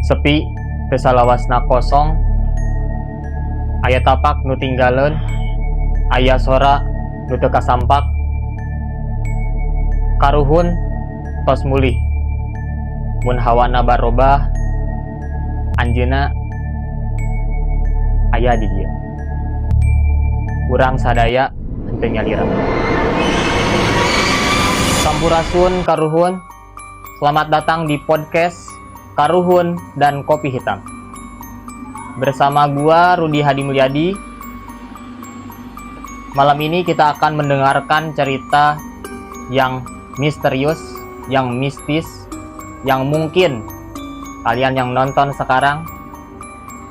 Sepi teu salawasna kosong, aya tapak nu tinggaleun, aya sora nu teu kasampak, karuhun tos mulih, mun hawana barobah, anjeunna aya di dieu. Urang sadaya henteu nyalira. Sampurasun karuhun, selamat datang di podcast Karuhun dan Kopi Hitam. Bersama gua Rudi Hadi Mulyadi. Malam ini kita akan mendengarkan cerita yang misterius, yang mistis, yang mungkin kalian yang nonton sekarang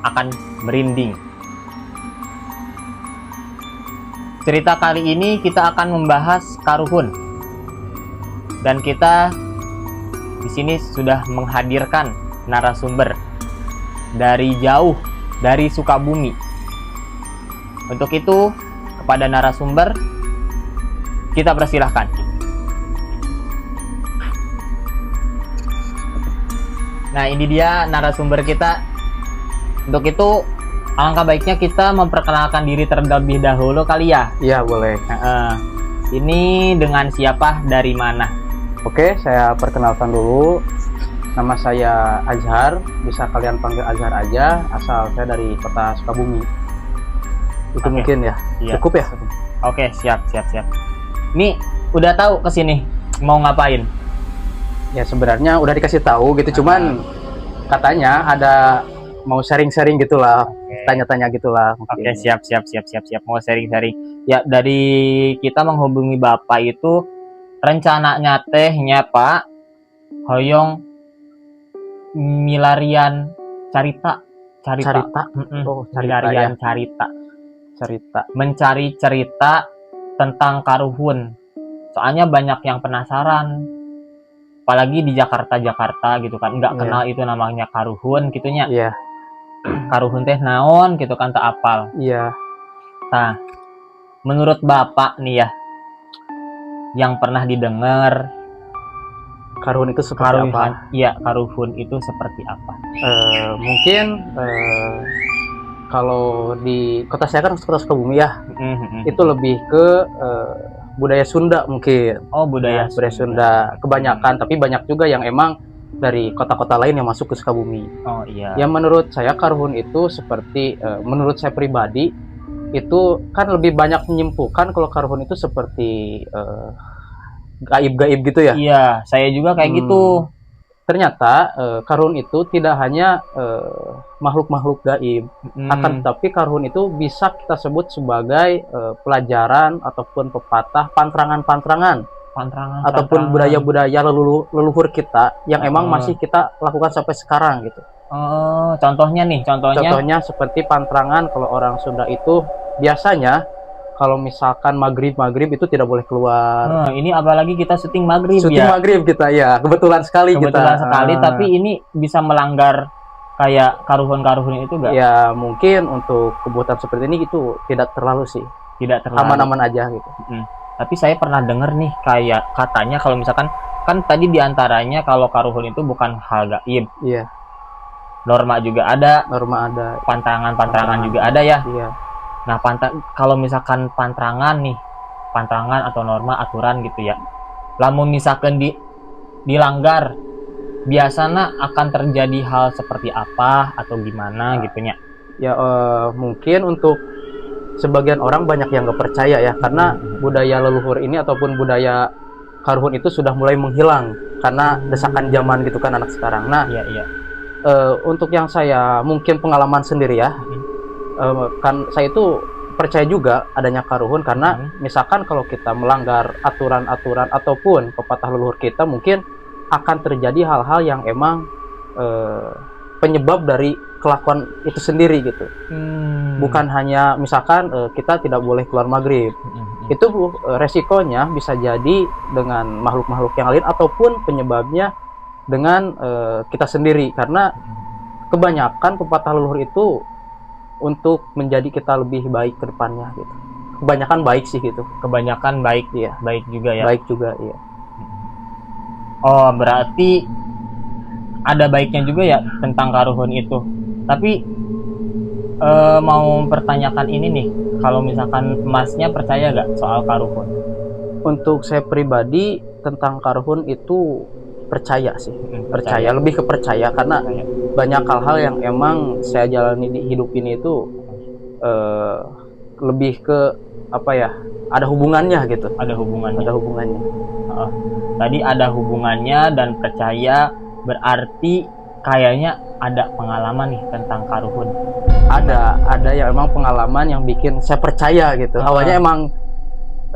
akan merinding. Cerita kali ini kita akan membahas karuhun. Dan kita di sini sudah menghadirkan narasumber dari jauh, dari Sukabumi. Untuk itu, kepada narasumber kita persilahkan. Nah, ini dia narasumber kita. Untuk itu, alangkah baiknya kita memperkenalkan diri terlebih dahulu kali ya. Iya, boleh. Ini dengan siapa, dari mana? Oke, saya perkenalkan dulu. Nama saya Azhar, bisa kalian panggil Azhar aja, asal saya dari kota Sukabumi. Itu Oke. mungkin ya. Iya. Cukup ya? Oke, siap. Nih, udah tahu kesini mau ngapain? Ya sebenarnya udah dikasih tahu gitu, cuman katanya ada mau sharing-sharing gitulah, tanya-tanya gitulah. Oke, siap. Mau sharing-sharing. Ya, dari kita menghubungi Bapak itu rencananya tehnya Pak hoyong milarian carita. Oh, Milarian ya. Cerita. Mencari cerita tentang karuhun. Soalnya banyak yang penasaran. Apalagi di Jakarta gitu kan, nggak kenal itu namanya karuhun gitunya. Iya. Karuhun teh naon gitu kan, tak apal. Iya. Nah, menurut Bapak nih ya, yang pernah didengar Karuhun itu seperti apa? Iya, karuhun itu seperti apa? Mungkin kalau di kota saya kan kota Sukabumi ya, itu lebih ke budaya Sunda mungkin. Oh, budaya Sunda kebanyakan, tapi banyak juga yang emang dari kota-kota lain yang masuk ke Sukabumi. Oh iya. Yang menurut saya karuhun itu seperti menurut saya pribadi itu kan lebih banyak menyimpulkan kalau karuhun itu seperti gaib-gaib gitu ya. Iya, saya juga kayak gitu. Ternyata karuhun itu tidak hanya makhluk-makhluk gaib, akan tetapi karuhun itu bisa kita sebut sebagai pelajaran ataupun pepatah, pantrangan ataupun budaya-budaya leluhur kita yang emang masih kita lakukan sampai sekarang gitu. Contohnya seperti pantrangan. Kalau orang Sunda itu biasanya kalau misalkan maghrib itu tidak boleh keluar. Ini apalagi kita syuting maghrib maghrib kita ya, kebetulan sekali, tapi ini bisa melanggar kayak karuhun itu enggak? Ya mungkin untuk kebutuhan seperti ini itu tidak terlalu sih, aman-aman aja gitu. Tapi saya pernah dengar nih, kayak katanya kalau misalkan kan tadi diantaranya kalau karuhun itu bukan hal gaib. Iya. Norma ada. Pantrangan juga ada ya. Iya. Nah, kalau misalkan pantrangan atau norma aturan gitu ya. Lamun misalkan dilanggar, biasanya akan terjadi hal seperti apa atau gimana gitunya. Ya mungkin untuk sebagian orang banyak yang gak percaya ya, karena budaya leluhur ini ataupun budaya karuhun itu sudah mulai menghilang karena desakan zaman gitu kan anak sekarang. Nah, iya. Untuk yang saya mungkin pengalaman sendiri ya, kan saya itu percaya juga adanya karuhun karena misalkan kalau kita melanggar aturan-aturan ataupun pepatah leluhur kita, mungkin akan terjadi hal-hal yang emang penyebab dari kelakuan itu sendiri gitu. Bukan hanya misalkan kita tidak boleh keluar maghrib. Itu resikonya bisa jadi dengan makhluk-makhluk yang lain ataupun penyebabnya dengan kita sendiri, karena kebanyakan pepatah leluhur itu untuk menjadi kita lebih baik ke depannya gitu. Kebanyakan baik sih gitu. Kebanyakan baik, iya. Baik juga ya. Baik juga, iya. Oh, berarti ada baiknya juga ya tentang karuhun itu. Tapi mau pertanyakan ini nih, kalau misalkan Masnya percaya gak soal karuhun? Untuk saya pribadi tentang karuhun itu percaya sih, percaya, lebih ke percaya karena banyak hal-hal yang emang saya jalani di hidup ini itu lebih ke apa ya, ada hubungannya gitu. Ada hubungannya. Ada hubungannya. Tadi ada hubungannya dan percaya, berarti kayaknya ada pengalaman nih tentang karuhun. Ada yang emang pengalaman yang bikin saya percaya gitu. Awalnya emang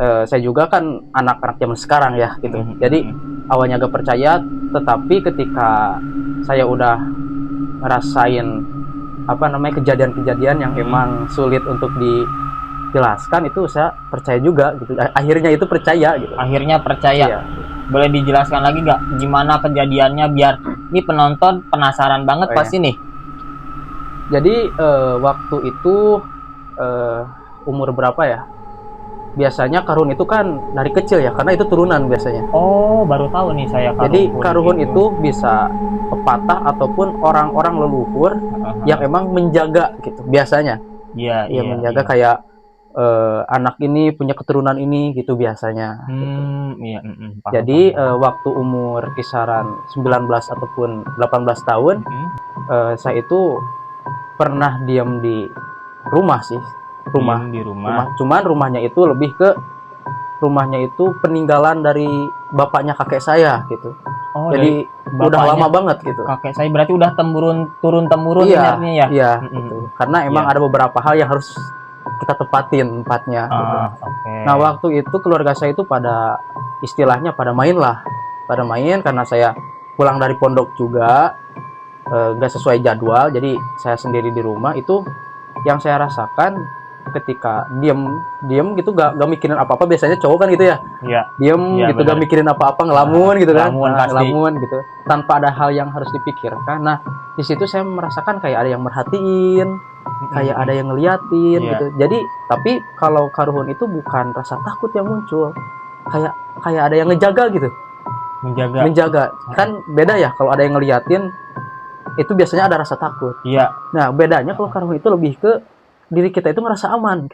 saya juga kan anak-anak zaman sekarang ya gitu. Jadi awalnya agak percaya, tetapi ketika saya udah ngerasain apa namanya kejadian-kejadian yang emang sulit untuk dijelaskan, itu saya percaya juga gitu. Akhirnya itu percaya gitu. Akhirnya percaya. Boleh dijelaskan lagi nggak gimana kejadiannya biar ini penonton penasaran banget pasti nih. Jadi waktu itu umur berapa ya? Biasanya karuhun itu kan dari kecil ya, karena itu turunan biasanya. Oh, baru tahu nih saya karuhun. Jadi karuhun itu bisa pepatah ataupun orang-orang leluhur yang emang menjaga gitu biasanya. Iya, menjaga kayak anak ini punya keturunan ini gitu biasanya. Jadi waktu umur kisaran 19 ataupun 18 tahun, saya itu pernah diam di rumah sih. Rumah. Cuman rumahnya itu lebih ke rumahnya itu peninggalan dari bapaknya kakek saya gitu. Oh, jadi udah lama banget gitu. Kakek saya berarti udah turun temurun ingatnya ya. Iya, gitu. Karena emang ada beberapa hal yang harus kita tepatin tempatnya gitu. Nah, waktu itu keluarga saya itu pada istilahnya pada main karena saya pulang dari pondok juga nggak sesuai jadwal, jadi saya sendiri di rumah. Itu yang saya rasakan ketika diem gitu, gak mikirin apa-apa. Biasanya cowok kan gitu ya, diem gitu, gak mikirin apa-apa, ngelamun gitu kan, ngelamun gitu tanpa ada hal yang harus dipikirkan. Nah, di situ saya merasakan kayak ada yang merhatiin, kayak ada yang ngeliatin gitu. Jadi tapi kalau karuhun itu bukan rasa takut yang muncul, kayak ada yang ngejaga gitu. Menjaga kan beda ya. Kalau ada yang ngeliatin itu biasanya ada rasa takut. Nah, bedanya kalau karuhun itu lebih ke diri kita itu merasa aman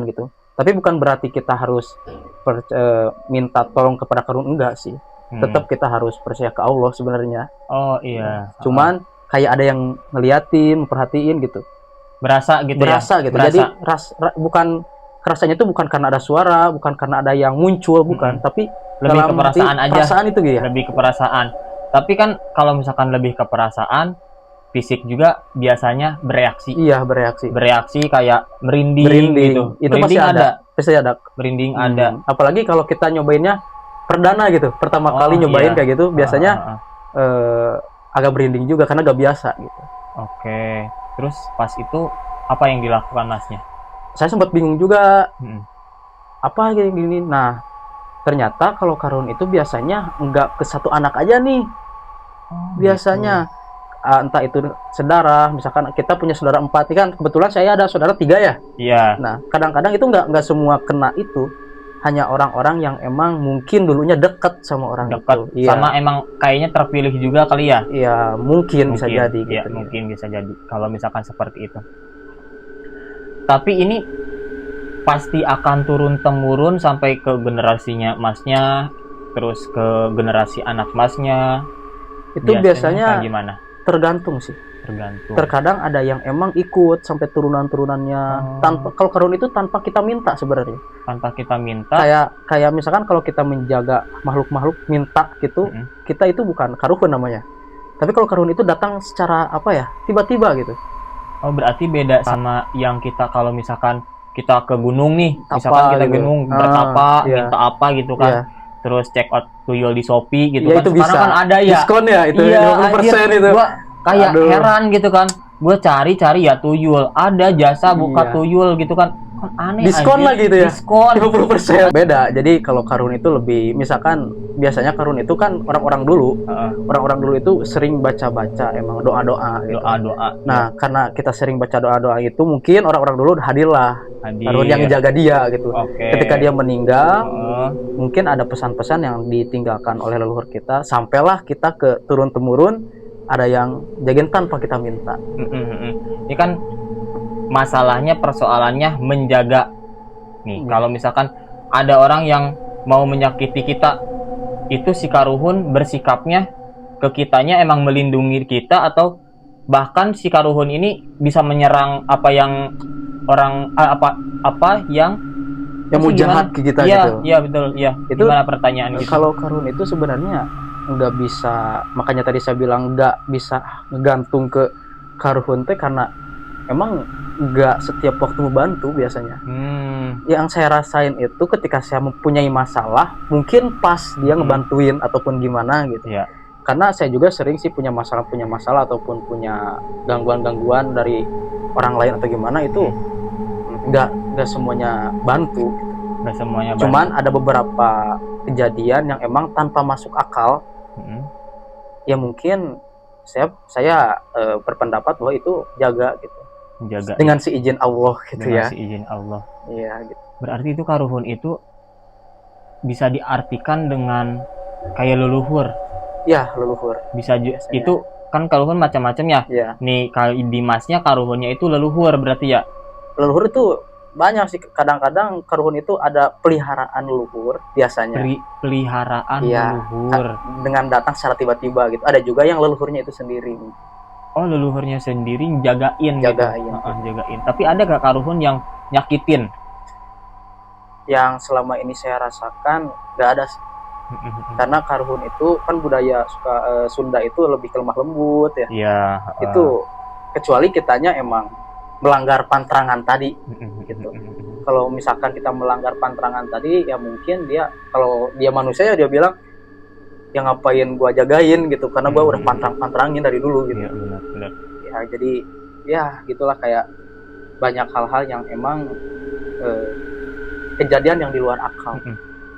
gitu. Tapi bukan berarti kita harus minta tolong kepada karuhun, enggak sih. Tetap kita harus percaya ke Allah sebenarnya. Cuman kayak ada yang ngeliatin, memperhatiin gitu. Berasa gitu. Jadi bukan kerasanya itu bukan karena ada suara, bukan karena ada yang muncul, bukan, tapi lebih ke perasaan aja. Perasaan itu ya. Lebih ke perasaan. Tapi kan kalau misalkan lebih ke perasaan, fisik juga biasanya bereaksi. Iya, bereaksi kayak merinding gitu. Itu pasti ada. Merinding ada. Apalagi kalau kita nyobainnya perdana gitu, pertama kali nyobain kayak gitu, biasanya agak merinding juga karena gak biasa gitu. Terus pas itu apa yang dilakukan Masnya? Saya sempat bingung juga. Apa kayak gini. Nah, ternyata kalau karuhun itu biasanya nggak ke satu anak aja nih. Biasanya entah itu saudara, misalkan kita punya saudara 4, kan kebetulan saya ada saudara 3 ya. Nah, kadang-kadang itu nggak semua kena itu, hanya orang-orang yang emang mungkin dulunya dekat sama orang itu. Sama emang kayaknya terpilih juga kali ya. Mungkin bisa jadi gitu. Mungkin bisa jadi kalau misalkan seperti itu. Tapi ini pasti akan turun-temurun sampai ke generasinya Masnya, terus ke generasi anak Masnya. Itu biasanya gimana? Tergantung sih. Terkadang ada yang emang ikut sampai turunan-turunannya. Tanpa, kalau karuhun itu tanpa kita minta sebenarnya. Tanpa kita minta. Kayak misalkan kalau kita menjaga makhluk-makhluk minta gitu, kita itu bukan karuhun namanya. Tapi kalau karuhun itu datang secara apa ya? Tiba-tiba gitu. Oh, berarti beda sama yang kita kalau misalkan kita ke gunung nih, misalkan kita gunung bertapa, minta apa gitu kan. Terus check out tuyul di Shopee gitu kan. Itu sekarang bisa. Kan ada ya diskon ya itu 50% itu. Gua kayak heran gitu kan. Gue cari ya tuyul, ada jasa buka tuyul gitu kan. Kan aneh Diskon anjir. lah gitu ya. Diskon 50%. Beda. Jadi kalau karun itu lebih, misalkan biasanya karun itu kan orang-orang dulu. Heeh. Orang-orang dulu itu sering baca-baca emang doa-doa gitu. Doa Nah, karena kita sering baca doa-doa itu, mungkin orang-orang dulu hadirlah karun yang hadir. jaga dia gitu. Oke. Ketika dia meninggal, Heeh. mungkin ada pesan-pesan yang ditinggalkan oleh leluhur kita, sampailah kita ke turun-temurun, ada yang jagain tanpa kita minta. Ini kan masalahnya, persoalannya menjaga nih. Kalau misalkan ada orang yang mau menyakiti kita, itu si karuhun bersikapnya ke kitanya emang melindungi kita, atau bahkan si karuhun ini bisa menyerang apa yang orang apa yang mau gimana? jahat ke kita Iya, gitu. iya betul, iya. Itu gimana pertanyaan gitu? Kalau karun itu sebenarnya nggak bisa, makanya tadi saya bilang nggak bisa ngegantung ke karuhun teh, karena emang nggak setiap waktu membantu biasanya. Yang saya rasain itu ketika saya mempunyai masalah, mungkin pas dia ngebantuin ataupun gimana gitu. Iya. Karena saya juga sering sih punya masalah ataupun punya gangguan dari orang lain atau gimana, itu nggak semuanya bantu. Nggak semuanya bantu. Cuman ada beberapa kejadian yang emang tanpa masuk akal. Ya mungkin saya berpendapat bahwa itu jaga gitu. Menjaga Dengan si izin Allah gitu dengan ya. si izin Allah. Iya gitu. Berarti itu karuhun itu bisa diartikan dengan kayak leluhur. Ya, leluhur. Bisa itu kan karuhun macam-macam ya. Iya. Nih kalau di masnya karuhunnya itu leluhur berarti ya. Leluhur itu banyak sih, kadang-kadang karuhun itu ada peliharaan leluhur biasanya. Peliharaan Iya, leluhur. Dengan datang secara tiba-tiba gitu. Ada juga yang leluhurnya itu sendiri. Oh, leluhurnya sendiri jagain gitu. Jagain. Tapi ada gak karuhun yang nyakitin? Yang selama ini saya rasakan nggak ada sih. Karena karuhun itu kan budaya Sunda itu lebih ke lemah lembut ya. Iya. Itu kecuali kitanya emang melanggar pantrangan tadi gitu. Kalau misalkan kita melanggar pantrangan tadi, ya mungkin dia, kalau dia manusia ya dia bilang, yang ngapain gua jagain gitu, karena gua udah pantrangin dari dulu gitu. Iya, benar. Ya jadi ya gitulah, kayak banyak hal-hal yang emang kejadian yang di luar akal.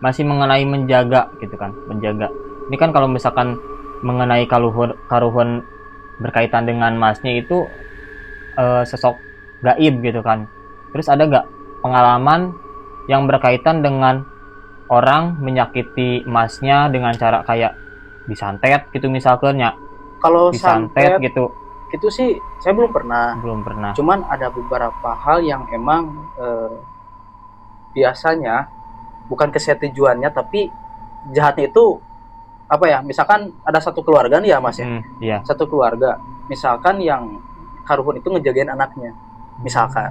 Masih mengenai menjaga gitu kan, menjaga. Ini kan kalau misalkan mengenai karuhun berkaitan dengan masnya itu sosok gaib gitu kan. Terus ada gak pengalaman yang berkaitan dengan orang menyakiti masnya dengan cara kayak disantet gitu misalkan ya? Kalau disantet santet gitu, itu sih saya belum pernah. Cuman ada beberapa hal yang emang biasanya bukan kesetujuannya, tapi jahatnya itu apa ya, misalkan ada satu keluarga nih ya mas ya. Iya. Satu keluarga, misalkan yang karuhun itu ngejagain anaknya misalkan.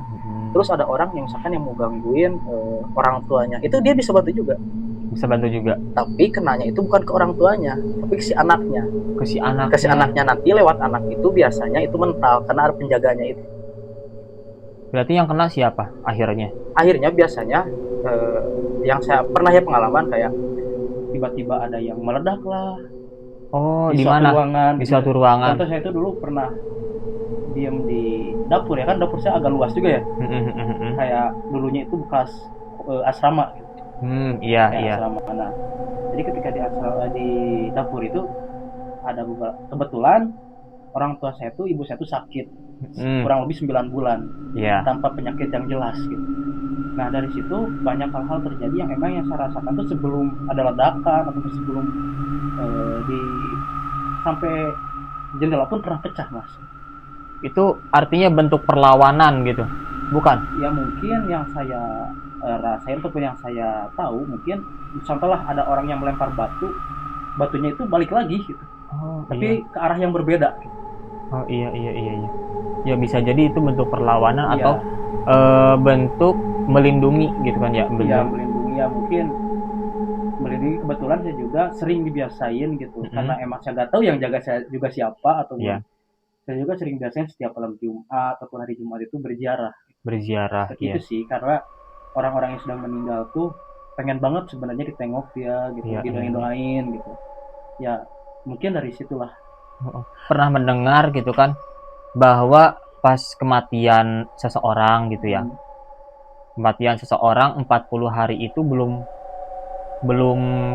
Terus ada orang yang misalkan yang mau gangguin orang tuanya, itu dia bisa bantu juga. Tapi kenanya itu bukan ke orang tuanya, tapi ke si anaknya. Ke si anaknya, nanti lewat anak itu biasanya itu mental, karena ada penjaganya itu. Berarti yang kena siapa akhirnya? Akhirnya biasanya yang saya pernah ya pengalaman, kayak tiba-tiba ada yang meledak lah. Oh, di mana? Di suatu ruangan. Contoh saya itu dulu pernah diam di dapur ya, kan dapur saya agak luas juga ya. Kayak dulunya itu bekas asrama gitu. Iya. Asrama. Nah, jadi ketika di dapur itu ada beberapa, kebetulan orang tua saya itu, ibu saya itu sakit kurang lebih 9 bulan tanpa penyakit yang jelas gitu. Nah dari situ banyak hal-hal terjadi yang emang yang saya rasakan tuh sebelum ada ledakan atau sebelum sampai jendela pun pernah pecah mas. Itu artinya bentuk perlawanan gitu, bukan? Ya mungkin yang saya rasain ataupun yang saya tahu, mungkin contohlah ada orang yang melempar batunya itu balik lagi gitu. Tapi ke arah yang berbeda gitu. Oh iya. Ya bisa jadi itu bentuk perlawanan atau bentuk melindungi gitu kan ya. Iya, melindungi ya, mungkin melindungi. Kebetulan saya juga sering dibiasain gitu. Karena emang saya nggak tahu yang jaga saya juga siapa, atau saya juga sering biasain setiap malam Jumat ataupun hari Jumat itu berziarah. Itu sih karena orang-orang yang sudah meninggal tuh pengen banget sebenarnya ditengok dia gitu, didoain gitu. Ya mungkin dari situlah. Pernah mendengar gitu kan bahwa pas kematian seseorang gitu ya, kematian seseorang 40 hari itu belum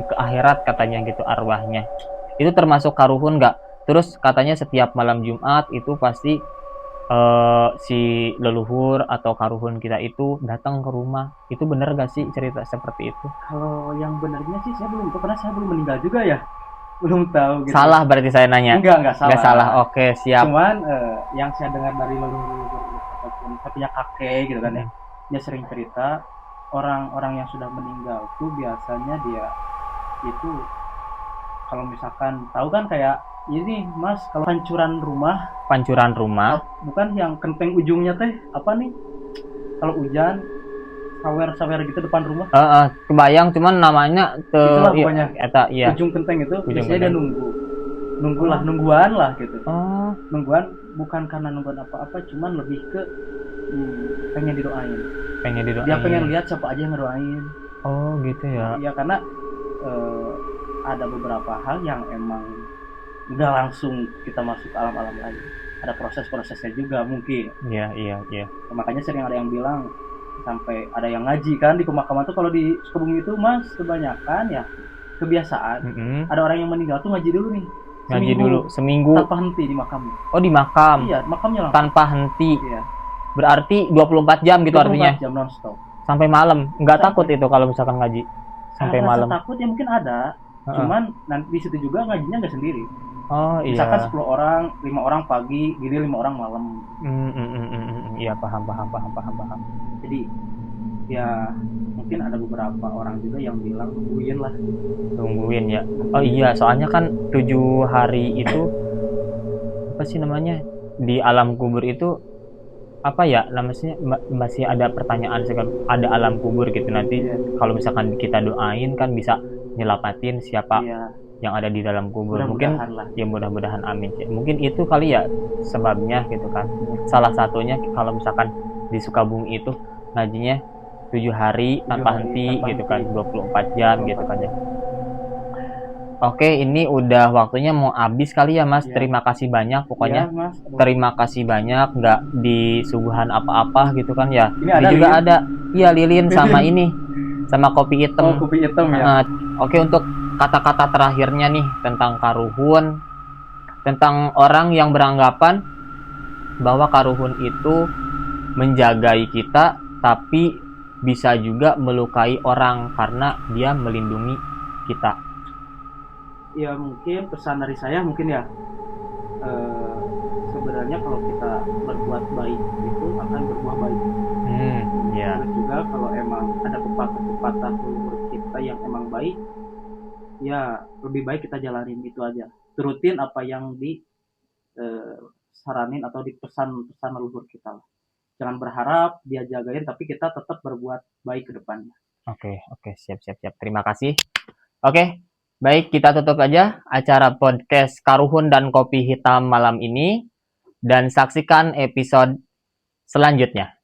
ke akhirat katanya gitu arwahnya. Itu termasuk karuhun nggak? Terus katanya setiap malam Jumat itu pasti si leluhur atau karuhun kita itu datang ke rumah. Itu bener gak sih cerita seperti itu? Kalau yang benernya sih saya belum tahu karena saya belum meninggal juga ya. Belum tahu gitu. Salah berarti saya nanya. Enggak salah. Nggak salah. Oke, siap. Cuman yang saya dengar dari leluhur ataupun saya punya kakek gitu kan ya, dia sering cerita orang-orang yang sudah meninggal tuh biasanya dia itu kalau misalkan tahu kan kayak ini Mas, kalau pancuran rumah Pancuran rumah. bukan yang kenteng ujungnya teh apa nih? Kalau hujan sawer-sawer gitu depan rumah. Kebayang cuman namanya Itulah pokoknya. iya. Ujung kenteng itu Ujung biasanya dia kenteng. nungguan lah gitu. Oh, Nungguan bukan karena nungguan apa-apa, cuman lebih ke pengen didoain. pengen didoain. Dia pengen lihat siapa aja yang ngedoain. Oh, gitu ya. Iya karena ada beberapa hal yang emang nggak langsung kita masuk ke alam-alam lain. Ada proses-prosesnya juga mungkin. Iya. Makanya sering ada yang bilang sampai ada yang ngaji kan di pemakaman tuh kalau di Sukabumi itu Mas kebanyakan ya kebiasaan ada orang yang meninggal tuh ngaji dulu nih. Ngaji dulu seminggu tanpa henti di makamnya. Oh, di makam. Iya, makamnya langsung. Tanpa henti. Iya. Berarti 24 jam gitu 24 artinya. jam non-stop. Sampai malam. Nggak takut itu kalau misalkan ngaji sampai Rasa malam. takut ya mungkin ada. Cuman nanti di situ juga ngajinya nggak sendiri. Oh, iya. Misalkan 10 orang, 5 orang pagi, gini 5 orang malam. Iya, paham. Jadi ya mungkin ada beberapa orang juga yang bilang Tungguin ya. Oh iya, soalnya kan 7 hari itu apa sih namanya? Di alam kubur itu apa ya namanya, masih ada pertanyaan ada alam kubur gitu nanti. Kalau misalkan kita doain kan bisa nyelamatin siapa yang ada di dalam kubur. Mungkin ya mudah-mudahan amin ya. Mungkin itu kali ya sebabnya gitu kan. Salah satunya kalau misalkan di Sukabumi itu ngajinya 7 hari tanpa henti gitu kan, 24 jam gitu kan ya. Oke, ini udah waktunya mau habis kali ya Mas. Terima kasih banyak pokoknya. Mas. Terima kasih banyak, nggak disuguhan apa-apa gitu kan ya. Ini juga ada iya lilin sama ini sama kopi hitam. Kopi hitam ya. Oke, untuk kata-kata terakhirnya nih tentang karuhun, tentang orang yang beranggapan bahwa karuhun itu menjagai kita tapi bisa juga melukai orang karena dia melindungi kita. Ya mungkin pesan dari saya mungkin ya sebenarnya kalau kita berbuat baik itu akan berbuah baik. Terus juga kalau emang ada pepatah leluhur kita yang emang baik, ya lebih baik kita jalanin itu aja. Turutin apa yang saranin atau dipesan leluhur kita. Jangan berharap dia jagain, tapi kita tetap berbuat baik ke depannya. Oke, siap. Terima kasih. Oke, baik, kita tutup aja acara podcast Karuhun dan Kopi Hitam malam ini dan saksikan episode selanjutnya.